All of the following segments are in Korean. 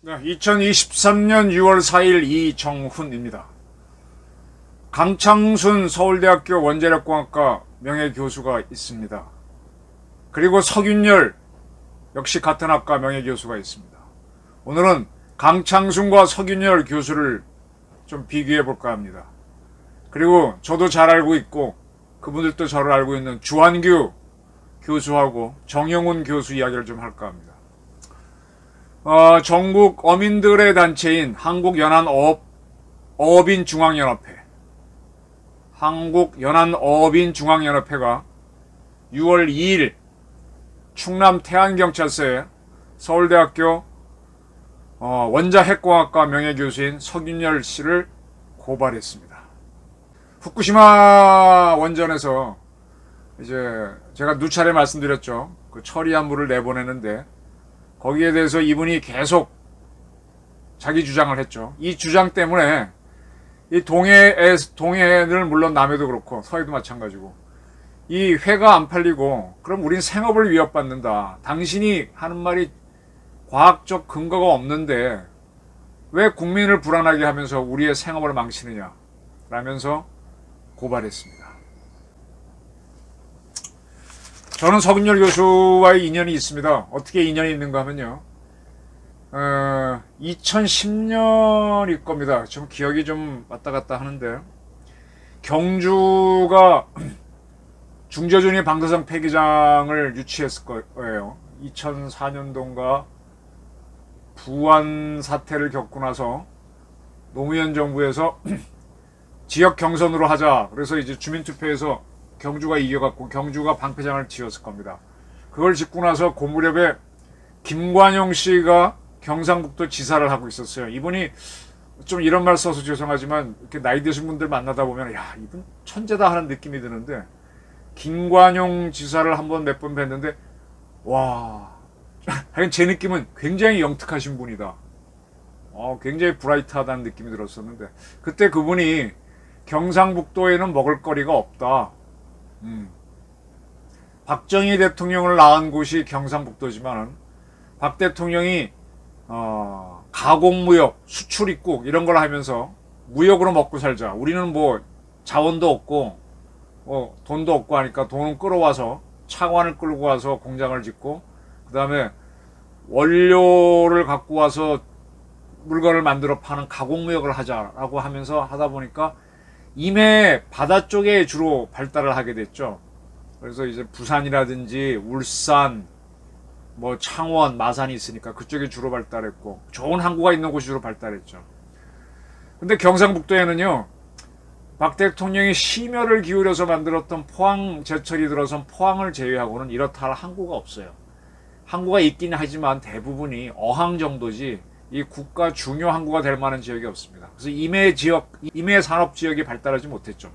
네, 2023년 6월 4일 이정훈입니다. 강창순 서울대학교 원자력공학과 명예교수가 있습니다. 그리고 석윤열 역시 같은 학과 명예교수가 있습니다. 오늘은 강창순과 석윤열 교수를 좀 비교해 볼까 합니다. 그리고 저도 잘 알고 있고 그분들도 저를 알고 있는 주한규 교수하고 정영훈 교수 이야기를 좀 할까 합니다. 전국 어민들의 단체인 한국연안어업인중앙연합회가 6월 2일 충남 태안경찰서에 서울대학교 원자핵공학과 명예교수인 석윤열 씨를 고발했습니다. 후쿠시마 원전에서 이제 제가 누차례 말씀드렸죠. 그 처리한 물을 내보내는데 거기에 대해서 이분이 계속 자기 주장을 했죠. 이 주장 때문에 이 동해는 물론 남해도 그렇고 서해도 마찬가지고 이 회가 안 팔리고 그럼 우린 생업을 위협받는다. 당신이 하는 말이 과학적 근거가 없는데 왜 국민을 불안하게 하면서 우리의 생업을 망치느냐 라면서 고발했습니다. 저는 석윤열 교수와의 인연이 있습니다. 어떻게 인연이 있는가 하면요. 2010년일 겁니다. 좀 기억이 좀 왔다 갔다 하는데 경주가 중저준위 방사성 폐기장을 유치했을 거예요. 2004년도인가 부안 사태를 겪고 나서 노무현 정부에서 지역 경선으로 하자. 그래서 이제 주민투표에서 경주가 이겨갖고 경주가 방패장을 지었을 겁니다. 그걸 짓고 나서 그 무렵에 김관용 씨가 경상북도 지사를 하고 있었어요. 이분이 좀 이런 말 써서 죄송하지만 이렇게 나이 드신 분들 만나다 보면 야 이분 천재다 하는 느낌이 드는데 김관용 지사를 한번 몇 번 뵀는데 와 하여간 제 느낌은 굉장히 영특하신 분이다. 굉장히 브라이트하다는 느낌이 들었었는데 그때 그분이 경상북도에는 먹을거리가 없다. 박정희 대통령을 낳은 곳이 경상북도지만 박 대통령이 가공무역, 수출입국 이런 걸 하면서 무역으로 먹고 살자. 우리는 뭐 자원도 없고 돈도 없고 하니까 돈은 끌어와서 차관을 끌고 와서 공장을 짓고 그 다음에 원료를 갖고 와서 물건을 만들어 파는 가공무역을 하자라고 하면서 하다 보니까 임해 바다 쪽에 주로 발달을 하게 됐죠. 그래서 이제 부산이라든지 울산, 뭐 창원, 마산이 있으니까 그쪽에 주로 발달했고 좋은 항구가 있는 곳이 주로 발달했죠. 근데 경상북도에는요. 박 대통령이 심혈을 기울여서 만들었던 포항 제철이 들어선 포항을 제외하고는 이렇다 할 항구가 없어요. 항구가 있긴 하지만 대부분이 어항 정도지 이 국가 중요 항구가 될 만한 지역이 없습니다. 그래서 임해 산업 지역이 발달하지 못했죠.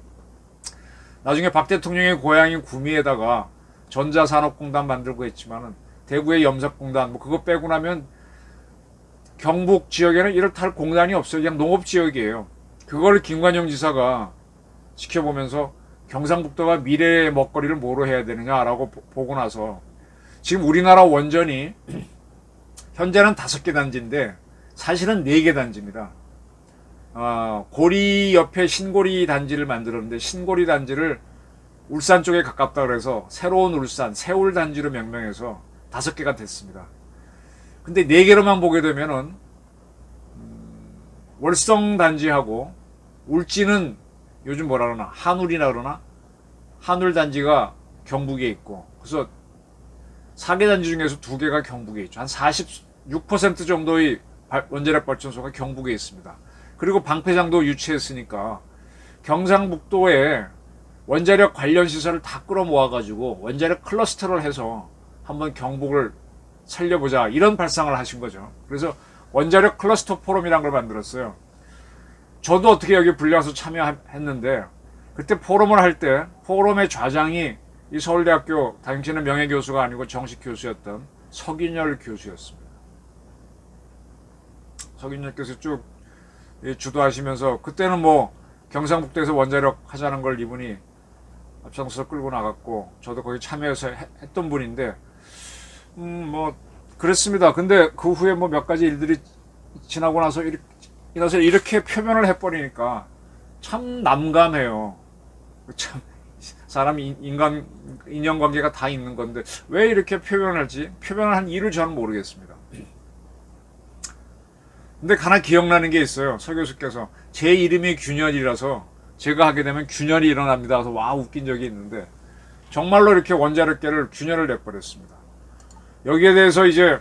나중에 박 대통령의 고향인 구미에다가 전자산업공단 만들고 했지만은 대구의 염석공단 뭐 그거 빼고 나면 경북 지역에는 이렇다 할 공단이 없어요. 그냥 농업 지역이에요. 그걸 김관영 지사가 지켜보면서 경상북도가 미래의 먹거리를 뭐로 해야 되느냐라고 보고 나서 지금 우리나라 원전이 현재는 5개 단지인데 사실은 4개 단지입니다. 고리 옆에 신고리 단지를 만들었는데 신고리 단지를 울산 쪽에 가깝다 그래서 새로운 울산, 세울 단지로 명명해서 5개가 됐습니다. 근데 4개로만 보게 되면은 월성 단지하고 울진은 요즘 뭐라 그러나 한울이나 그러나 한울 단지가 경북에 있고 그래서 4개 단지 중에서 2개가 경북에 있죠. 한 46% 정도의 원자력 발전소가 경북에 있습니다. 그리고 방패장도 유치했으니까 경상북도에 원자력 관련 시설을 다 끌어모아가지고 원자력 클러스터를 해서 한번 경북을 살려보자 이런 발상을 하신 거죠. 그래서 원자력 클러스터 포럼이라는 걸 만들었어요. 저도 어떻게 여기 불려서 참여했는데 그때 포럼을 할 때 포럼의 좌장이 이 서울대학교 당시에는 명예교수가 아니고 정식 교수였던 석윤열 교수였습니다. 석윤열 교수 쭉 주도하시면서 그때는 뭐 경상북도에서 원자력 하자는 걸 이분이 앞장서서 끌고 나갔고 저도 거기 참여해서 했던 분인데 뭐 그랬습니다. 근데 그 후에 뭐 몇 가지 일들이 지나고 나서 이렇게 표현을 해버리니까 참 난감해요. 참 사람 인연관계가 다 있는 건데 왜 이렇게 표현할지 표현을 한 이유를 저는 모르겠습니다. 근데 하나 기억나는 게 있어요. 서 교수께서 제 이름이 균열이라서 제가 하게 되면 균열이 일어납니다. 그래서 와 웃긴 적이 있는데 정말로 이렇게 원자력계를 균열을 내버렸습니다. 여기에 대해서 이제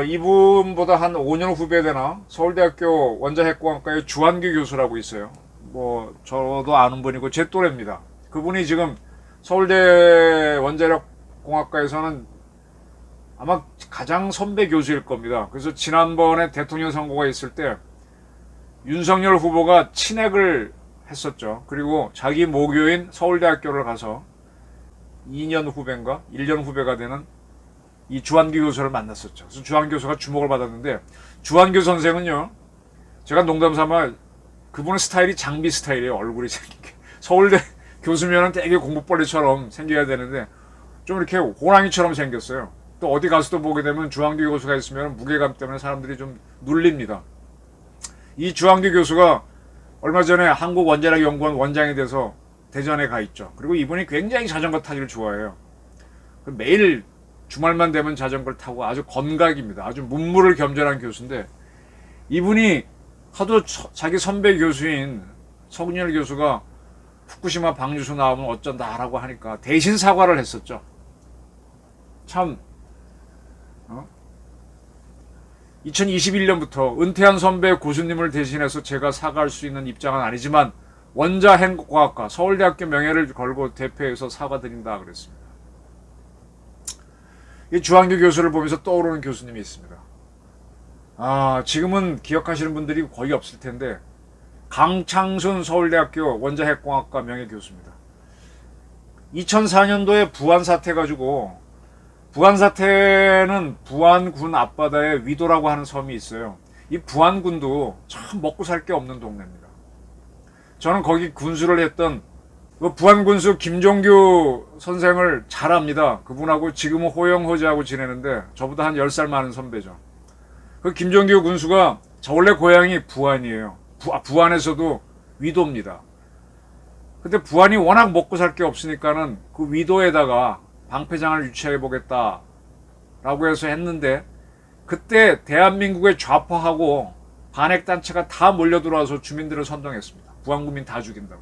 이분보다 한 5년 후배 되나 서울대학교 원자핵공학과의 주한규 교수라고 있어요. 뭐 저도 아는 분이고 제 또래입니다. 그분이 지금 서울대 원자력공학과에서는 아마 가장 선배 교수일 겁니다. 그래서 지난번에 대통령 선거가 있을 때 윤석열 후보가 친핵을 했었죠. 그리고 자기 모교인 서울대학교를 가서 2년 후배인가 1년 후배가 되는 이 주한규 교수를 만났었죠. 그래서 주한규 교수가 주목을 받았는데 주한규 선생은요, 제가 농담삼아 그분의 스타일이 장비 스타일이에요. 얼굴이 생긴 게. 서울대 교수면은 되게 공부벌레처럼 생겨야 되는데 좀 이렇게 호랑이처럼 생겼어요. 또 어디 가서도 보게 되면 주한규 교수가 있으면 무게감 때문에 사람들이 좀 눌립니다. 이 주한규 교수가 얼마 전에 한국원자력연구원 원장이 돼서 대전에 가 있죠. 그리고 이분이 굉장히 자전거 타기를 좋아해요. 매일 주말만 되면 자전거를 타고 아주 건각입니다. 아주 문무를 겸전한 교수인데 이분이 하도 자기 선배 교수인 서근열 교수가 후쿠시마 방류수 나오면 어쩐다라고 하니까 대신 사과를 했었죠. 참 2021년부터 은퇴한 선배 교수님을 대신해서 제가 사과할 수 있는 입장은 아니지만 원자핵과학과 서울대학교 명예를 걸고 대표해서 사과드린다 그랬습니다. 이 주한규 교수를 보면서 떠오르는 교수님이 있습니다. 지금은 기억하시는 분들이 거의 없을 텐데 강창순 서울대학교 원자핵공학과 명예교수입니다. 2004년도에 부안 사태 가지고 부안 사태는 부안군 앞바다에 위도라고 하는 섬이 있어요. 이 부안군도 참 먹고 살 게 없는 동네입니다. 저는 거기 군수를 했던 그 부안군수 김종규 선생을 잘 압니다. 그분하고 지금은 호영호재하고 지내는데 저보다 한 10살 많은 선배죠. 그 김종규 군수가 저 원래 고향이 부안이에요. 부안에서도 위도입니다. 근데 부안이 워낙 먹고 살 게 없으니까는 그 위도에다가 방패장을 유치해 보겠다라고 해서 했는데 그때 대한민국의 좌파하고 반핵단체가 다 몰려들어와서 주민들을 선동했습니다. 부안군민 다 죽인다고.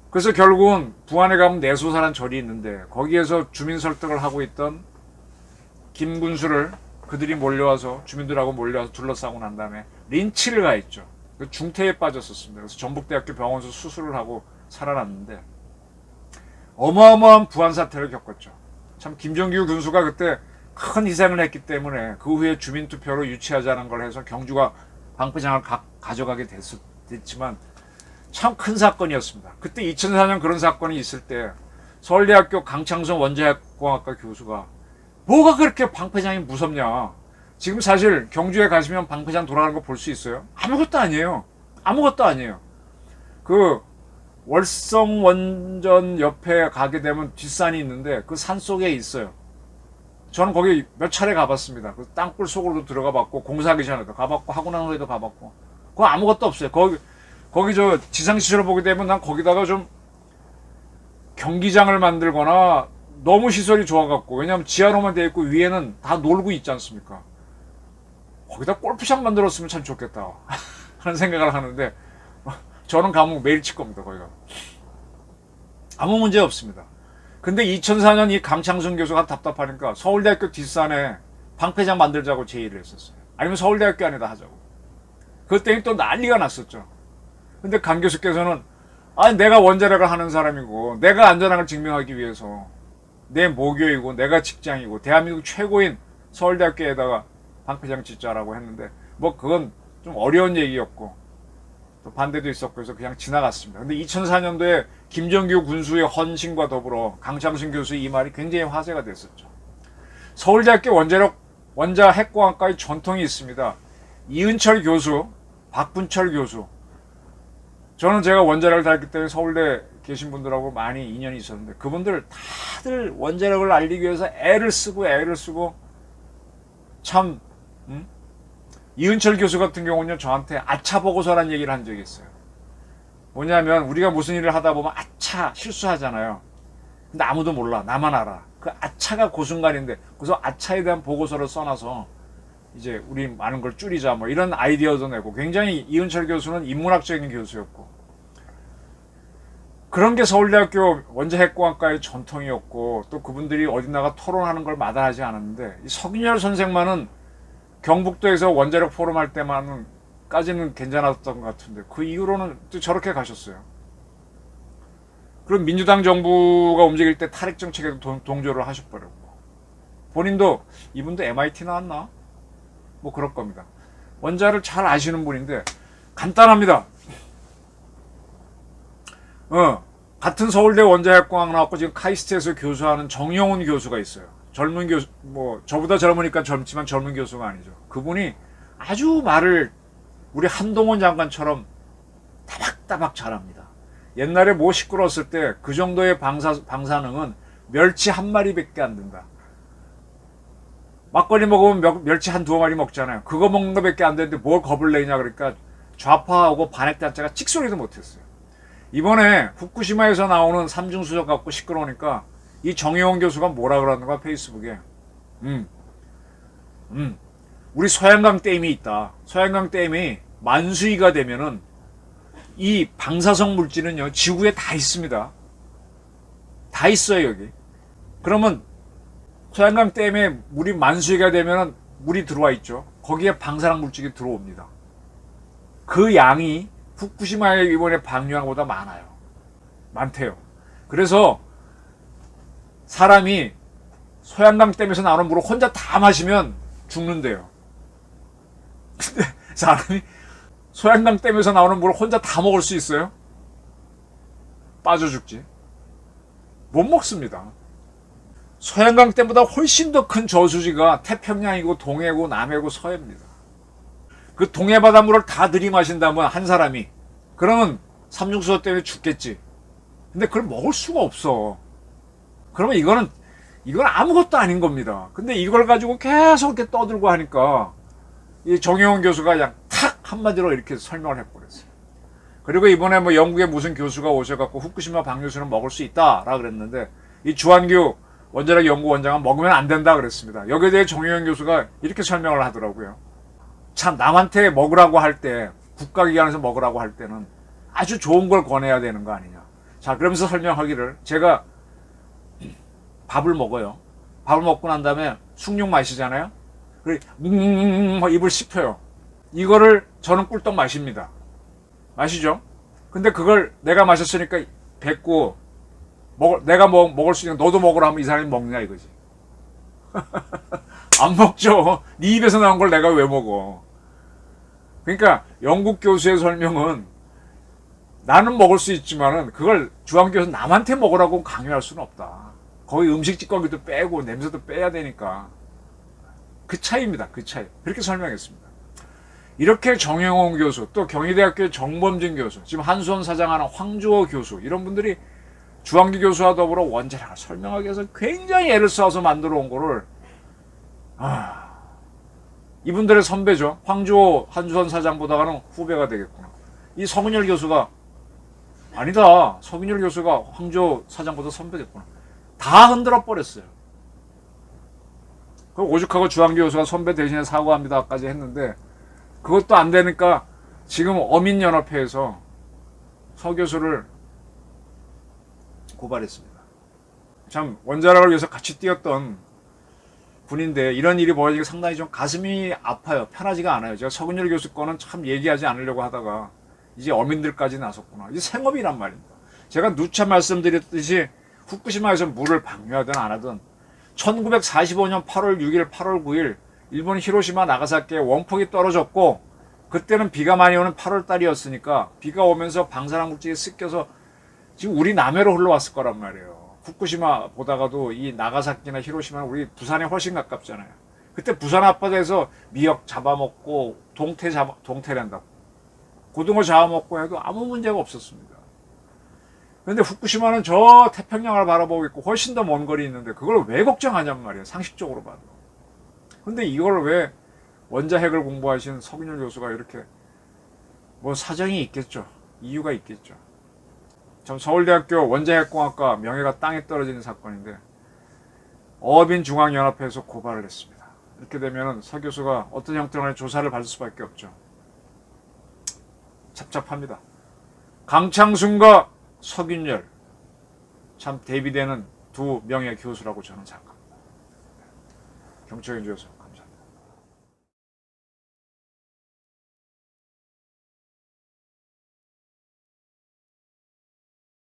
그래서 결국은 부안에 가면 내소사란 절이 있는데 거기에서 주민 설득을 하고 있던 김군수를 그들이 몰려와서 주민들하고 몰려와서 둘러싸고 난 다음에 린치를 가했죠. 중태에 빠졌었습니다. 그래서 전북대학교 병원에서 수술을 하고 살아났는데 어마어마한 부안 사태를 겪었죠. 참 김정규 군수가 그때 큰 희생을 했기 때문에 그 후에 주민투표로 유치하자는 걸 해서 경주가 방패장을 가져가게 됐지만 참 큰 사건이었습니다. 그때 2004년 그런 사건이 있을 때 서울대학교 강창순 원자핵공학과 교수가 뭐가 그렇게 방패장이 무섭냐. 지금 사실 경주에 가시면 방패장 돌아가는 거 볼 수 있어요. 아무것도 아니에요. 아무것도 아니에요. 그 월성 원전 옆에 가게 되면 뒷산이 있는데 그 산 속에 있어요. 저는 거기 몇 차례 가봤습니다. 그 땅굴 속으로도 들어가 봤고 공사하기 전에도 가봤고 하고 난 후에도 가봤고 그거 아무것도 없어요. 거기 저 지상시설을 보게 되면 난 거기다가 좀 경기장을 만들거나 너무 시설이 좋아갖고 왜냐하면 지하로만 되어 있고 위에는 다 놀고 있지 않습니까? 거기다 골프장 만들었으면 참 좋겠다 하는 생각을 하는데 저는 가면 매일 칠 겁니다. 거기가 아무 문제 없습니다. 근데 2004년 이 강창순 교수가 답답하니까 서울대학교 뒷산에 방패장 만들자고 제의를 했었어요. 아니면 서울대학교 안에다 하자고. 그때는 또 난리가 났었죠. 근데 강 교수께서는 내가 원자력을 하는 사람이고 내가 안전함을 증명하기 위해서 내 모교이고 내가 직장이고 대한민국 최고인 서울대학교에다가 방패장 짓자라고 했는데 뭐 그건 좀 어려운 얘기였고 또 반대도 있었고 해서 그냥 지나갔습니다. 근데 2004년도에 김정규 군수의 헌신과 더불어 강창순 교수의 이 말이 굉장히 화제가 됐었죠. 서울대학교 원자핵공학과의 전통이 있습니다. 이은철 교수, 박분철 교수 저는 제가 원자력을 다녔기 때문에 서울대 계신 분들하고 많이 인연이 있었는데 그분들 다들 원자력을 알리기 위해서 애를 쓰고 참 이은철 교수 같은 경우는 저한테 아차 보고서라는 얘기를 한 적이 있어요. 뭐냐면 우리가 무슨 일을 하다 보면 아차 실수하잖아요. 근데 아무도 몰라. 나만 알아. 그 아차가 그 순간인데 그래서 아차에 대한 보고서를 써놔서 이제 우리 많은 걸 줄이자 뭐 이런 아이디어도 내고 굉장히 이은철 교수는 인문학적인 교수였고 그런 게 서울대학교 원자핵공학과의 전통이었고 또 그분들이 어디다가 토론하는 걸 마다하지 않았는데 이 석인열 선생만은 경북도에서 원자력 포럼 할 때만까지는 괜찮았던 것 같은데 그 이후로는 또 저렇게 가셨어요. 그럼 민주당 정부가 움직일 때 탈핵 정책에도 동조를 하셔버렸고 본인도 이분도 MIT 나왔나? 뭐 그럴 겁니다. 원자를 잘 아시는 분인데 간단합니다. 같은 서울대 원자핵공학 나왔고 지금 카이스트에서 교수하는 정영훈 교수가 있어요. 젊은 교수, 뭐 저보다 젊으니까 젊지만 젊은 교수가 아니죠. 그분이 아주 말을 우리 한동훈 장관처럼 따박따박 잘합니다. 옛날에 뭐 시끄러웠을 때 그 정도의 방사능은 멸치 한 마리밖에 안 된다. 막걸리 먹으면 멸치 한 두어 마리 먹잖아요. 그거 먹는 거밖에 안 되는데 뭘 겁을 내냐 그러니까 좌파하고 반핵단체가 찍소리도 못했어요. 이번에 후쿠시마에서 나오는 삼중수소 갖고 시끄러우니까 이 정의원 교수가 뭐라 그러는 거야 페이스북에. 우리 소양강 댐이 있다. 소양강 댐이 만수위가 되면은 이 방사성 물질은요 지구에 다 있습니다. 다 있어요 여기. 그러면 소양강 댐에 물이 만수위가 되면은 물이 들어와 있죠. 거기에 방사능 물질이 들어옵니다. 그 양이 후쿠시마에 이번에 방류한 것보다 많아요. 많대요. 그래서 사람이 소양강 댐에서 나오는 물을 혼자 다 마시면 죽는데요. 근데 사람이 소양강 댐에서 나오는 물을 혼자 다 먹을 수 있어요? 빠져 죽지. 못 먹습니다. 소양강 댐보다 훨씬 더 큰 저수지가 태평양이고 동해고 남해고 서해입니다. 그 동해 바닷물을 다 들이마신다면 한 사람이 그러면 삼중수소 때문에 죽겠지. 근데 그걸 먹을 수가 없어. 그러면 이건 아무것도 아닌 겁니다. 근데 이걸 가지고 계속 이렇게 떠들고 하니까 이 정영훈 교수가 그냥 탁 한마디로 이렇게 설명을 해버렸어요. 그리고 이번에 뭐 영국의 무슨 교수가 오셔갖고 후쿠시마 방류수는 먹을 수 있다라 그랬는데 이 주한규 원자력 연구원장은 먹으면 안 된다 그랬습니다. 여기에 대해 정영훈 교수가 이렇게 설명을 하더라고요. 참 남한테 먹으라고 할 때 국가기관에서 먹으라고 할 때는 아주 좋은 걸 권해야 되는 거 아니냐. 자 그러면서 설명하기를 제가 밥을 먹어요. 밥을 먹고 난 다음에 숭늉 마시잖아요. 그리고 입을 씹혀요. 이거를 저는 꿀떡 마십니다. 마시죠. 근데 그걸 내가 마셨으니까 뱉고 내가 먹을 수 있는 너도 먹으라 하면 이 사람이 먹냐 이거지. 안 먹죠. 네 입에서 나온 걸 내가 왜 먹어. 그러니까 영국 교수의 설명은 나는 먹을 수 있지만은 그걸 주한교수 남한테 먹으라고 강요할 수는 없다. 거기 음식 찌꺼기도 빼고 냄새도 빼야 되니까. 그 차이입니다. 그 차이. 그렇게 설명했습니다. 이렇게 정영훈 교수, 또 경희대학교의 정범진 교수, 지금 한수원 사장하는 황주호 교수 이런 분들이 주한기 교수와 더불어 원자력을 설명하기 위해서 굉장히 애를 써서 만들어 온 거를 이분들의 선배죠. 황주호 한수원 사장보다는 후배가 되겠구나. 이 서근열 교수가 아니다. 서근열 교수가 황주호 사장보다 선배겠구나. 다 흔들어 버렸어요. 그 오죽하고 주한기 교수가 선배 대신에 사과합니다까지 했는데 그것도 안 되니까 지금 어민연합회에서 서 교수를 고발했습니다. 참 원자력을 위해서 같이 뛰었던 분인데 이런 일이 벌어지니까 상당히 좀 가슴이 아파요. 편하지가 않아요. 제가 서근열 교수 거는 참 얘기하지 않으려고 하다가 이제 어민들까지 나섰구나. 이제 생업이란 말입니다. 제가 누차 말씀드렸듯이 후쿠시마에서 물을 방류하든 안 하든 1945년 8월 6일, 8월 9일 일본 히로시마 나가사키에 원폭이 떨어졌고 그때는 비가 많이 오는 8월 달이었으니까 비가 오면서 방사능 물질이 습겨서 지금 우리 남해로 흘러왔을 거란 말이에요. 후쿠시마 보다가도 이 나가사키나 히로시마는 우리 부산에 훨씬 가깝잖아요. 그때 부산 앞바다에서 미역 잡아먹고 동태란다. 고등어 잡아먹고 해도 아무 문제가 없었습니다. 그런데 후쿠시마는 저 태평양을 바라보고 있고 훨씬 더 먼 거리 있는데 그걸 왜 걱정하냔 말이에요. 상식적으로 봐도. 근데 이걸 왜 원자핵을 공부하신 석윤열 교수가 이렇게 뭐 사정이 있겠죠. 이유가 있겠죠. 참 서울대학교 원자핵공학과 명예가 땅에 떨어지는 사건인데 어빈중앙연합회에서 고발을 했습니다. 이렇게 되면 서 교수가 어떤 형태로의 조사를 받을 수밖에 없죠. 답답합니다. 강창순과 석윤열 참 대비되는 두 명예 교수라고 저는 생각합니다. 경청해 주셔서